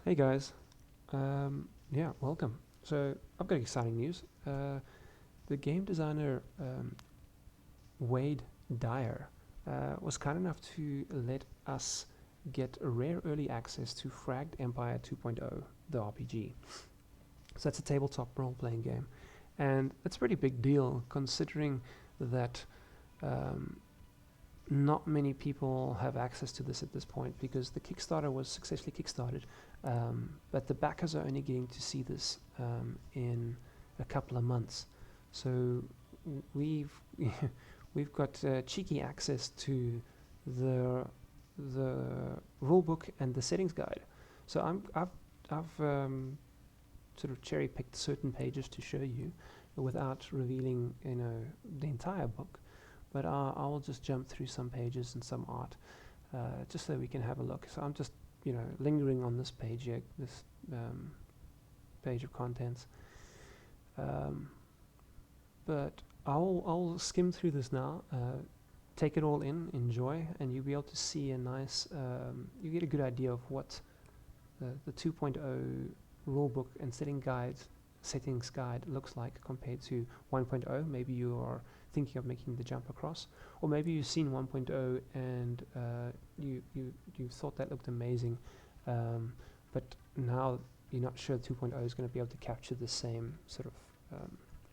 Hey guys, yeah, welcome. So I've got exciting news. The game designer Wade Dyer was kind enough to let us get a rare early access to Fragged Empire 2.0, the RPG. So that's a tabletop role-playing game, and it's a pretty big deal considering that um, not many people have access to this at this point because the Kickstarter was successfully kickstarted, but the backers are only getting to see this in a couple of months. So we've we've got cheeky access to the the rulebook and the settings guide. So I've sort of cherry picked certain pages to show you without revealing the entire book, but I will just jump through some pages and some art, just so we can have a look. So I'm just, lingering on this page here, this page of contents. Um, but I'll skim through this now, take it all in, enjoy, and you'll be able to see a nice, you get a good idea of what the 2.0 rulebook and settings guide looks like compared to 1.0. Maybe you are thinking of making the jump across, or maybe you've seen 1.0 and you thought that looked amazing, but now you're not sure 2.0 is going to be able to capture the same sort of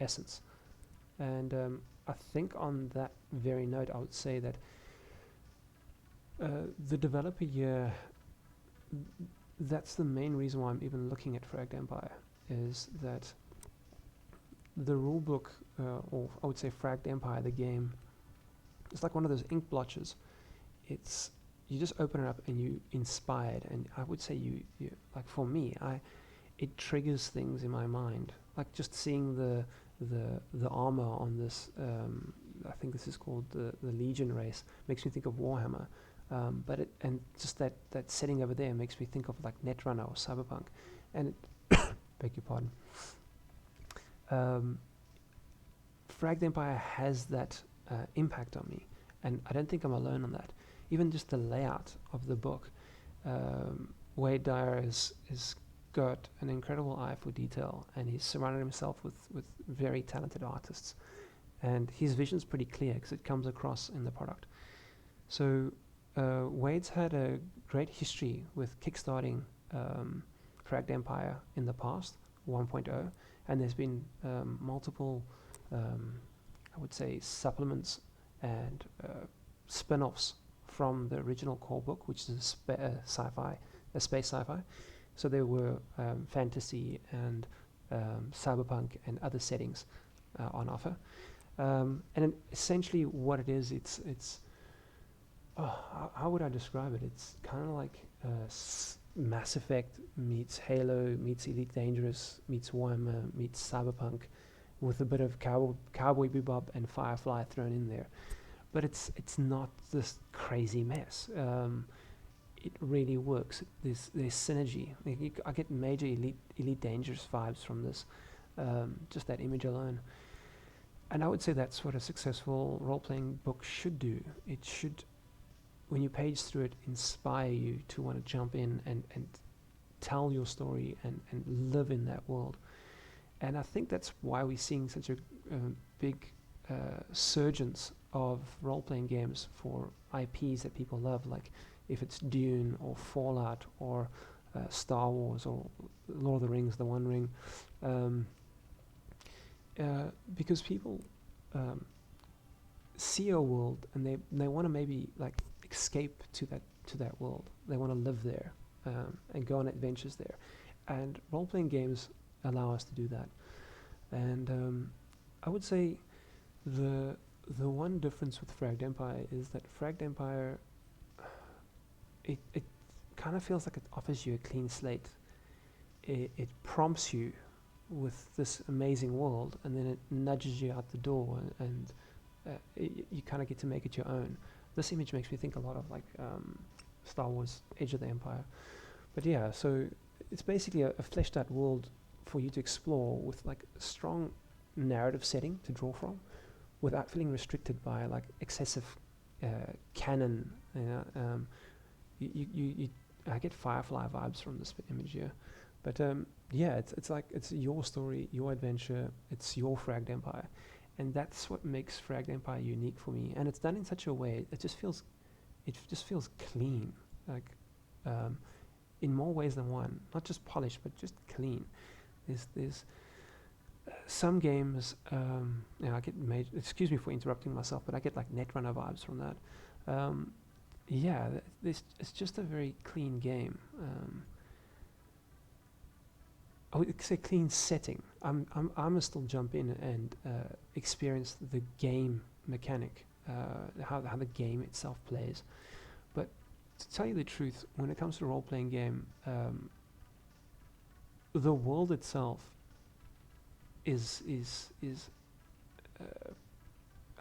essence. And I think on that very note, I would say that the developer here, that's the main reason why I'm even looking at Fragged Empire, is that the rulebook, or I would say Fragged Empire, the game, it's like one of those ink blotches. It's you just open it up and you inspired, and I would say you like for me, it triggers things in my mind, like just seeing the armor on this. I think this is called the Legion race. Makes me think of Warhammer. But it and just that setting over there makes me think of like Netrunner or Cyberpunk, and it beg your pardon. Um, Fragged Empire has that impact on me, and I don't think I'm alone on that. Even just the layout of the book, Wade Dyer is got an incredible eye for detail, and he's surrounded himself with very talented artists, and his vision's pretty clear because it comes across in the product. So Wade's had a great history with kickstarting Fragged Empire in the past, 1.0, and there's been multiple, I would say, supplements and spin-offs from the original core book, which is a space sci-fi. So there were fantasy and cyberpunk and other settings on offer. And essentially, what it is, it's how would I describe it? It's kind of like Mass Effect meets Halo meets Elite Dangerous meets Warhammer meets Cyberpunk, with a bit of Cowboy Bebop and Firefly thrown in there. But it's not this crazy mess. It really works. There's synergy. I get major Elite Dangerous vibes from this, just that image alone. And I would say that's what a successful role-playing book should do. It should, when you page through it, inspire you to want to jump in and tell your story and live in that world. And I think that's why we're seeing such a big surgence of role-playing games for IPs that people love, like if it's Dune or Fallout or Star Wars or Lord of the Rings, The One Ring, because people see a world and they want to maybe like escape to that world. They want to live there and go on adventures there, and role-playing games allow us to do that. And I would say the one difference with Fragged Empire is that Fragged Empire, it kind of feels like it offers you a clean slate. It prompts you with this amazing world, and then it nudges you out the door, and you kind of get to make it your own. This image makes me think a lot of like Star Wars Age of the Empire. But yeah, so it's basically a fleshed out world for you to explore with like a strong narrative setting to draw from, without feeling restricted by like excessive canon. You I get Firefly vibes from this image here. But yeah, it's like it's your story, your adventure, it's your Fragged Empire, and that's what makes Fragged Empire unique for me. And it's done in such a way it just feels clean, like um, in more ways than one. Not just polished, but just clean. There's some games, I get major. Excuse me for interrupting myself, but I get like Netrunner vibes from that. Yeah, it's just a very clean game. I would say clean setting. I'm gonna still jump in and experience the game mechanic, how the game itself plays. But to tell you the truth, when it comes to a role-playing game, the world itself is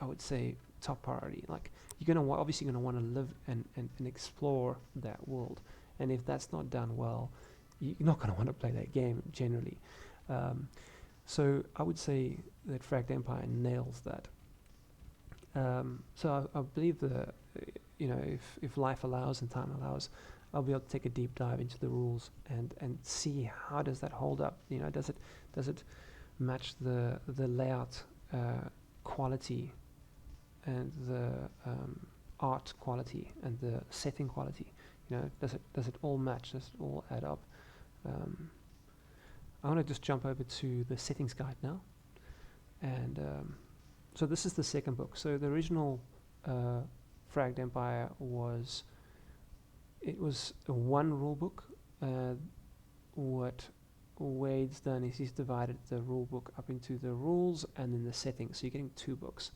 I would say top priority. Like you're gonna obviously gonna want to live and explore that world, and if that's not done well, you're not gonna want to play that game generally. So I would say that Fragged Empire nails that. So I believe if life allows and time allows, I'll be able to take a deep dive into the rules and see how does that hold up. Does it match the layout quality and the art quality and the setting quality? Does it all match? Does it all add up? I want to just jump over to the settings guide now, and so this is the second book. So the original Fragged Empire was a one rule book. What Wade's done is he's divided the rule book up into the rules and then the settings. So you're getting two books.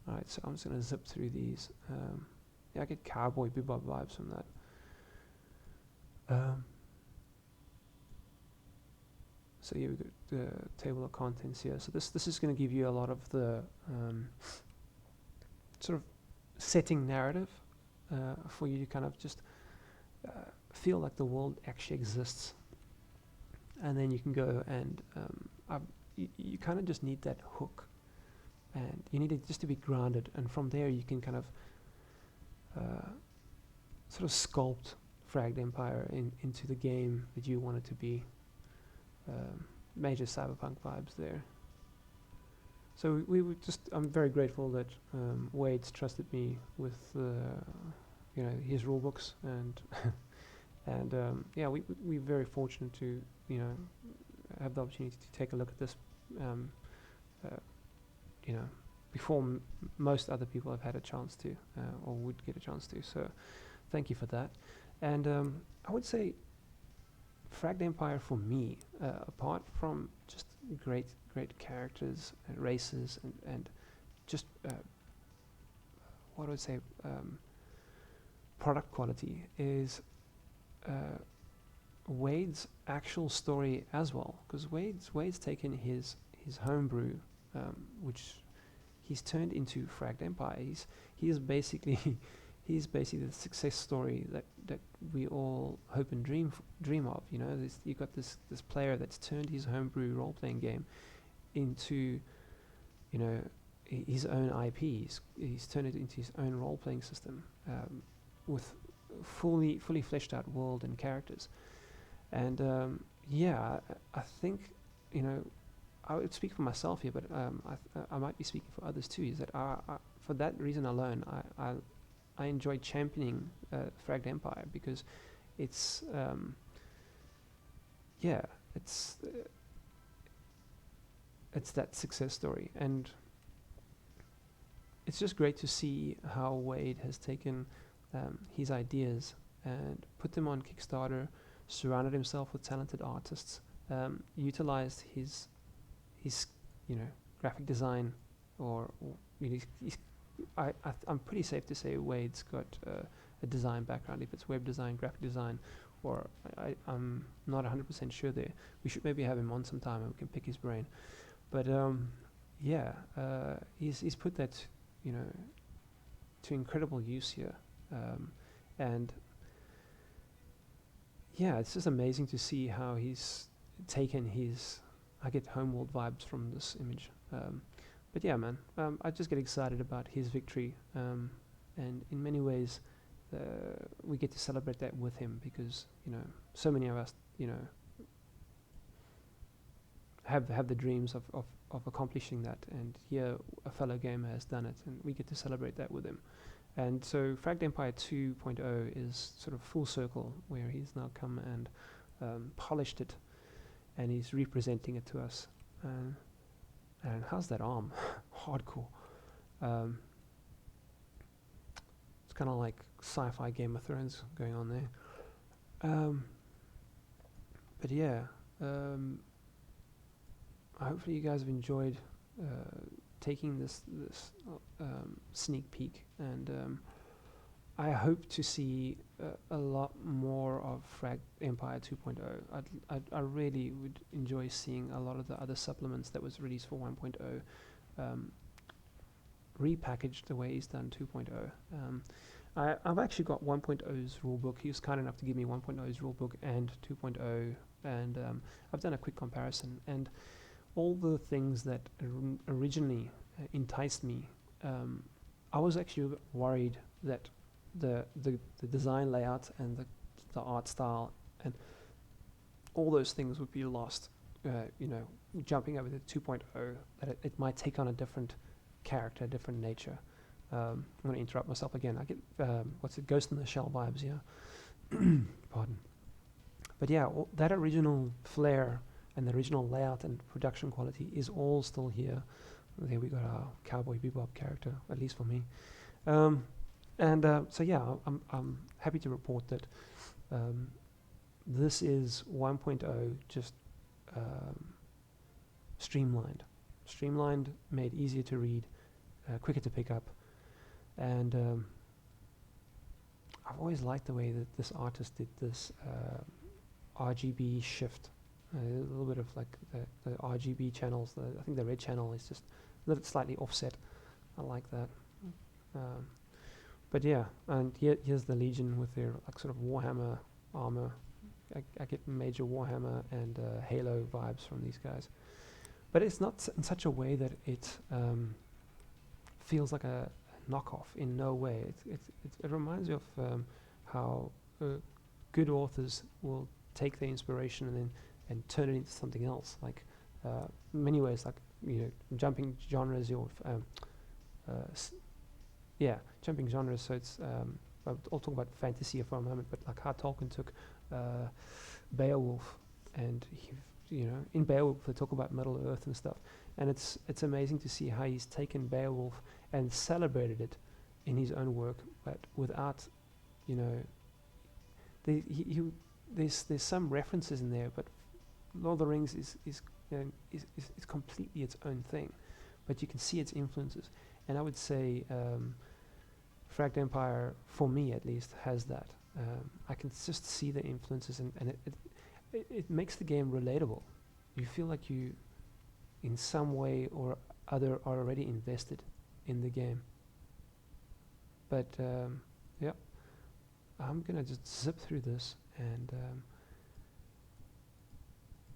All right, so I'm just going to zip through these. I get Cowboy Bebop vibes from that. So here we got the table of contents here. So this is going to give you a lot of the sort of setting narrative for you to kind of just feel like the world actually exists, and then you can go and you kind of just need that hook, and you need it just to be grounded, and from there you can kind of sort of sculpt Fragged Empire into the game that you want it to be. Major cyberpunk vibes there. So I'm very grateful that Wade's trusted me with his rule books, and we're very fortunate to have the opportunity to take a look at this before most other people have had a chance to or would get a chance to. So thank you for that. And I would say Fragged Empire for me, apart from just great characters and races and just what I would say product quality, is Wade's actual story as well, because Wade's taken his homebrew, which he's turned into Fragged Empire. He's basically the success story that we all hope and dream of. You got this player that's turned his homebrew role-playing game into his own IP. He's turned it into his own role-playing system with fully fleshed out world and characters. And I think I would speak for myself here, but I might be speaking for others too. Is that for that reason alone, I enjoy championing Fragged Empire, because it's that success story, and it's just great to see how Wade has taken his ideas and put them on Kickstarter, surrounded himself with talented artists, utilized his graphic design, or I'm pretty safe to say Wade's got a design background, if it's web design, graphic design, or I'm not 100% sure there. We should maybe have him on sometime and we can pick his brain. But he's put that to incredible use here, and it's just amazing to see how he's taken his. I get homeworld vibes from this image. But yeah, man, I just get excited about his victory, and in many ways, we get to celebrate that with him, because so many of us have the dreams of accomplishing that, and here a fellow gamer has done it, and we get to celebrate that with him. And so Fragged Empire 2.0 is sort of full circle, where he's now come and polished it, and he's representing it to us. And how's that arm? Hardcore. It's kind of like sci-fi Game of Thrones going on there. But yeah, hopefully you guys have enjoyed taking this sneak peek, and I hope to see a lot more of Fragged Empire 2.0. I really would enjoy seeing a lot of the other supplements that was released for 1.0 repackaged the way he's done 2.0. I've actually got 1.0's rulebook. He was kind enough to give me 1.0's rulebook and 2.0, and I've done a quick comparison, and all the things that originally enticed me, I was actually worried that the design layout and the art style and all those things would be lost, jumping over to 2.0, that it might take on a different character, different nature. I'm going to interrupt myself again. I get Ghost in the Shell vibes here. Pardon. But yeah, that original flair and the original layout and production quality is all still here. There we got our Cowboy Bebop character, at least for me. So yeah, I'm happy to report that this is 1.0 just streamlined, made easier to read, quicker to pick up, and I've always liked the way that this artist did this RGB shift. A little bit of like the RGB channels. I think the red channel is just a little slightly offset. I like that. But yeah, and here's the Legion with their like sort of Warhammer armor. I get major Warhammer and Halo vibes from these guys. But it's not in such a way that it feels like a knockoff. In no way. It reminds me of how good authors will take their inspiration and turn it into something else. Like many ways, like jumping genres. Jumping genres. So it's I'll talk about fantasy for a moment, but like how Tolkien took Beowulf, and in Beowulf they talk about Middle Earth and stuff, and it's amazing to see how he's taken Beowulf and celebrated it in his own work, but without, there's some references in there, but Lord of the Rings is completely its own thing, but you can see its influences, and I would say Fragged Empire, for me at least, has that. I can just see the influences, and it makes the game relatable. You feel like you, in some way or other, are already invested in the game. But yeah, I'm gonna just zip through this and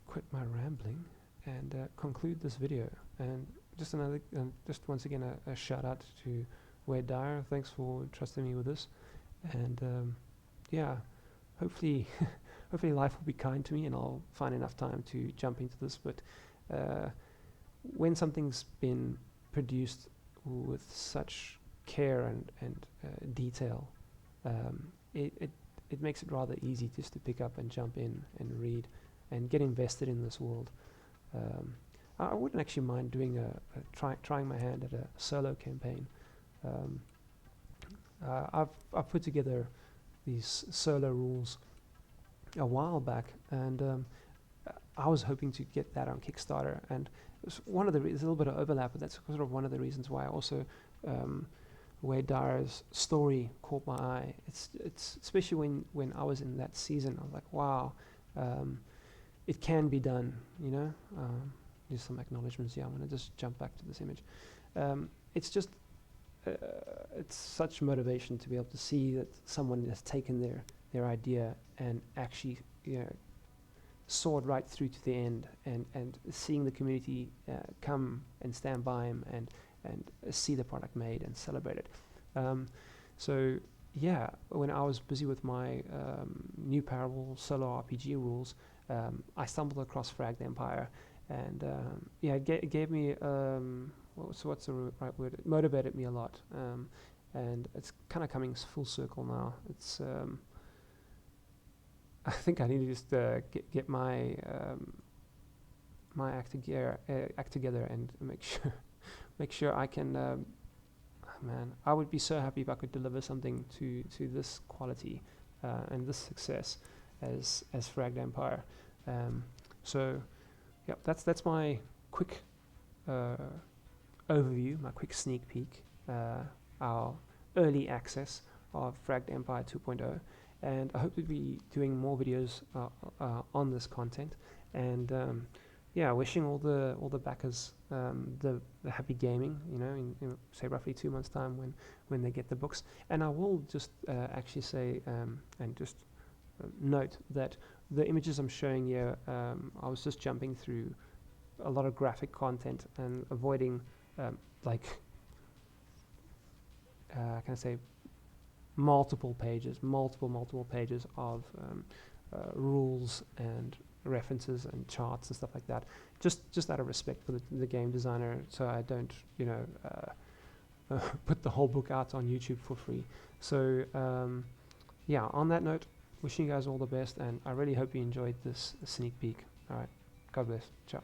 quit my rambling and conclude this video. And just just once again a shout out to Wade Dyer. Thanks for trusting me with this. And yeah, hopefully life will be kind to me, and I'll find enough time to jump into this. But when something's been produced with such care and detail, it makes it rather easy just to pick up and jump in and read and get invested in this world. I wouldn't actually mind doing trying my hand at a solo campaign. I've put together these solo rules a while back, and I was hoping to get that on Kickstarter, and it's one of the there's a little bit of overlap, but that's sort of one of the reasons why I also Wade Dyer's story caught my eye. It's especially when I was in that season, I was like, wow, it can be done, There's some acknowledgements here. I'm going to just jump back to this image. It's just it's such motivation to be able to see that someone has taken their idea and actually saw it right through to the end, and seeing the community come and stand by him and see the product made and celebrate it. So yeah, when I was busy with my new Parable solo RPG rules, I stumbled across Fragged Empire, and yeah, it gave me what's the right word? It motivated me a lot, and it's kind of coming full circle now. It's I think I need to just get my act together and make sure I can. Man, I would be so happy if I could deliver something to this quality and this success as Fragged Empire. Um, so, yeah, that's my quick uh, overview, my quick sneak peek, our early access of Fragged Empire 2.0, and I hope to be doing more videos on this content. And yeah, wishing all the backers the happy gaming, in say roughly 2 months' time when they get the books. And I will just actually say and just note that the images I'm showing here, I was just jumping through a lot of graphic content and avoiding like can I say multiple pages of rules and references and charts and stuff like that, just out of respect for the game designer, so I don't put the whole book out on YouTube for free. So yeah, on that note, wishing you guys all the best, and I really hope you enjoyed this sneak peek. All right, God bless. Ciao.